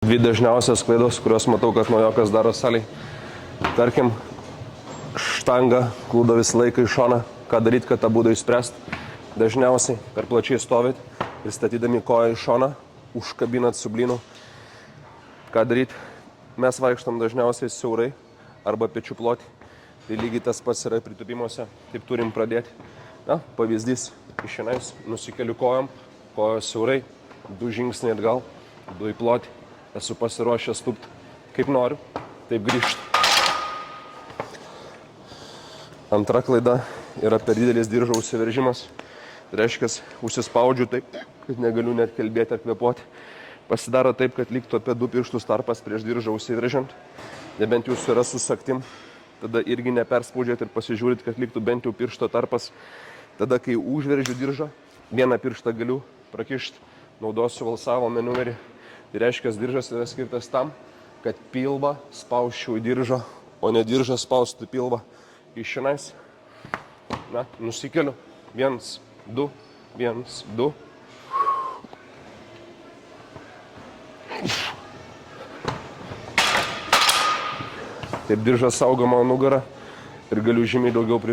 Dvi dažniausias klaidos, kurios matau, kad naujokas daro salėj. Tarkim, štanga klūda visą laiką į šoną. Ką daryti, kad tą būdą išspręsti? Dažniausiai per plačiai stovit ir statydami koją į šoną, užkabinat su blynu. Ką daryti? Mes vaikštam dažniausiai siaurai arba pečių plotį. Tai lygiai tas pats yra pritupimuose. Taip turim pradėti. Na, pavyzdys. Išinais, nusikeliu kojom, kojos siaurai, 2 žingsniai atgal, 2 į plotį. Esu pasiruošęs tūpti kaip noriu, taip grįžti. Antra klaida yra per didelis diržo užsiveržimas. Tai reiškia, užsispaudžiu taip, kad negaliu net kalbėti ar kvėpuoti. Pasidaro taip, kad liktų apie 2 pirštus tarpas prieš diržą užsiveržiant. Nebent jūs yra su saktim, tada irgi neperspaudžiat ir pasižiūrit, kad liktų bent jau piršto tarpas. Tada, kai užveržiu diržą, vieną pirštą galiu prakišti, naudosiu valsavo manevrį. Tai reiškia, diržas yra skirtas tam, kad pilvą spausčiau į diržą, o ne diržą spaustų pilvą. Išinais. Na, nusikeliu. 1, 2, 1, 2. Taip diržas saugo mano nugarą ir galiu žymiai daugiau